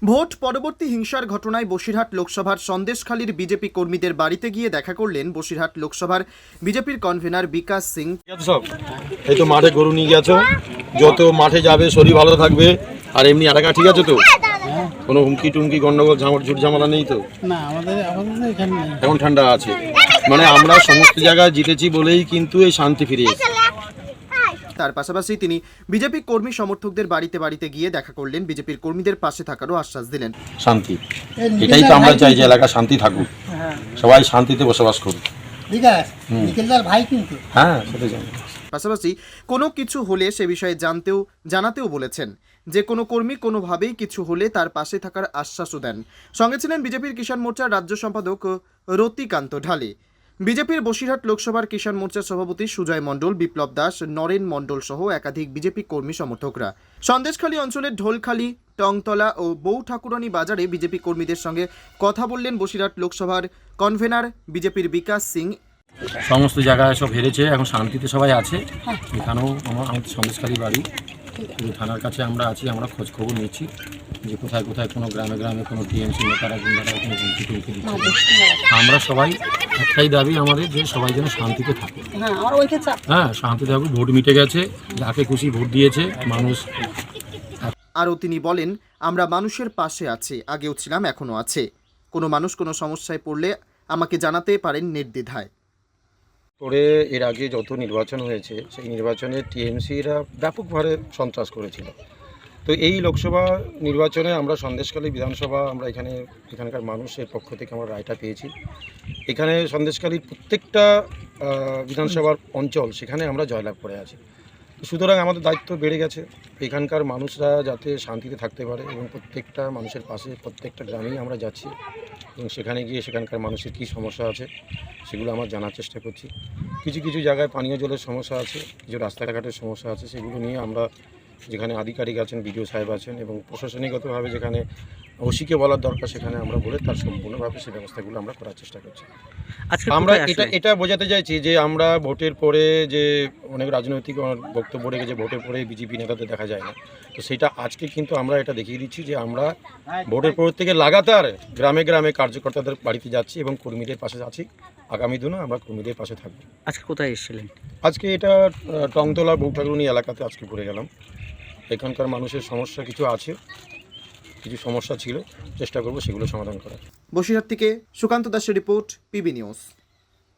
Vote পরবর্তী হিংসার ঘটনায় বসিরহাট লোকসভার সন্দেশখালীর বিজেপি কর্মীদের বাড়িতে গিয়ে দেখা করলেন বসিরহাট লোকসভার বিজেপির কনভেনার বিকাশ সিং। সব এই তো মাঠে গরু নিয়ে গেছো, যত মাঠে যাবে শরীর ভালো থাকবে। আর এমনি এলাকা ঠিক আছে তো? কোনো হুমকি টুমকি গন্ডগোল ঝুট ঝামেলা নেই তো? না, আমাদের এখানে নেই। এখন ঠান্ডা আছে, মানে আমরা সমস্ত জায়গায় জিতেছি বলেই কিন্তু এই শান্তি ফিরে এসেছে। তার পাশাপাশি তিনি বিজেপি কর্মী সমর্থকদের বাড়িতে বাড়িতে গিয়ে দেখা করলেন, বিজেপির কর্মীদের পাশে থাকারও আশ্বাস দিলেন। শান্তি, এটাই তো আমরা চাই, যে এলাকা শান্তি থাকুক, সবাই শান্তিতে বসবাস করুক। ঠিক আছে, নিখিলদার ভাই কিন্তু। হ্যাঁ, সেটাই জানি। পাশাপাশি কোনো কিছু হলে সে বিষয়ে জানাতেও বলেছেন, যে কোনো কর্মী কোনোভাবেই কিছু হলে তার পাশে থাকার আশ্বাসও দেন। সঙ্গে ছিলেন বিজেপির কিষাণ মোর্চার রাজ্য সম্পাদক রতিকান্ত ঢালে, বিজেপির বসিরহাট লোকসভার কিষাণ মোর্চার সভাপতি সুজয় মণ্ডল, বিপ্লব দাস, নরেন মণ্ডল সহ একাধিক বিজেপি কর্মী সমর্থকরা। সন্দেশখালী অঞ্চলের ঢোলখালী, টংতলা ও বউ ঠাকুরানী বাজারে বিজেপি কর্মীদের সঙ্গে কথা বললেন বসিরহাট লোকসভার কনভেনার বিজেপির বিকাশ সিং। সমস্ত জায়গায় সব হেরেছে, এখন শান্তিতে সবাই আছে। এখানেও আমাদের সন্দেশখালী বাড়ি, থানার কাছে আমরা আছি, আমরা খোঁজ খবর নিচ্ছি যে কোথায় কোথায় কোনো গ্রামে গ্রামে কোনো টিএমসি নেতারা গুন্ডারা কোনো হুমকি টুমকি দিচ্ছে। আমরা সবাই একটাই দাবি আমাদের, যে সবাই যেন শান্তিতে থাকে। হ্যাঁ, শান্তি থাকুক। ভোট মিটে গেছে, যাকে খুশি ভোট দিয়েছে মানুষ। আরও তিনি বলেন, আমরা মানুষের পাশে আছি, আগেও ছিলাম, এখনও আছে। কোনো মানুষ কোনো সমস্যায় পড়লে আমাকে জানাতে পারেন নির্দ্বিধায়। পরে এর আগে যত নির্বাচন হয়েছে, সেই নির্বাচনে টিএমসিরা ব্যাপকভাবে সন্ত্রাস করেছিল। তো এই লোকসভা নির্বাচনে আমরা সন্দেশখালী বিধানসভা, আমরা এখানকার মানুষের পক্ষ থেকে আমরা রায়টা পেয়েছি। এখানে সন্দেশখালীর প্রত্যেকটা বিধানসভার অঞ্চল, সেখানে আমরা জয়লাভ করে আছি। সুতরাং আমাদের দায়িত্ব বেড়ে গেছে, এখানকার মানুষরা যাতে শান্তিতে থাকতে পারে, এবং প্রত্যেকটা মানুষের পাশে প্রত্যেকটা গ্রামেই আমরা যাচ্ছি, এবং সেখানে গিয়ে সেখানকার মানুষের কী সমস্যা আছে সেগুলো আমরা জানার চেষ্টা করছি। কিছু কিছু জায়গায় পানীয় জলের সমস্যা আছে, কিছু রাস্তাঘাটের সমস্যা আছে, সেগুলো নিয়ে আমরা, যেখানে আধিকারিক আছেন, বিডিও সাহেব আছেন, এবং প্রশাসনিকগতভাবে যেখানে ওসিকে বলার দরকার সেখানে আমরা বলে তার সম্পূর্ণভাবে সেই ব্যবস্থাগুলো আমরা করার চেষ্টা করছি। আমরা এটা বোঝাতে চাইছি যে আমরা ভোটের পরে যে অনেক রাজনৈতিক বক্তব্য রেখে যে ভোটের পরে বিজেপি নেতাদের দেখা যায় না, তো সেটা আজকে কিন্তু আমরা এটা দেখিয়ে দিচ্ছি যে আমরা ভোটের পর থেকে লাগাতার গ্রামে গ্রামে কার্যকর্তাদের বাড়িতে যাচ্ছি এবং কর্মীদের পাশে আছি। আগামী দিনও আমরা কর্মীদের পাশে থাকবো। আজকে কোথায় এসেছিলেন? আজকে এটা টংতলা বউ ঠাকুরানী এলাকাতে আজকে ঘুরে গেলাম। এখানকার মানুষের সমস্যা কিছু আছে, কিছু সমস্যা ছিল, চেষ্টা করবো সেগুলো সমাধান করার। বসিরহাট থেকে সুকান্ত দাসের রিপোর্ট, পিবি নিউজ।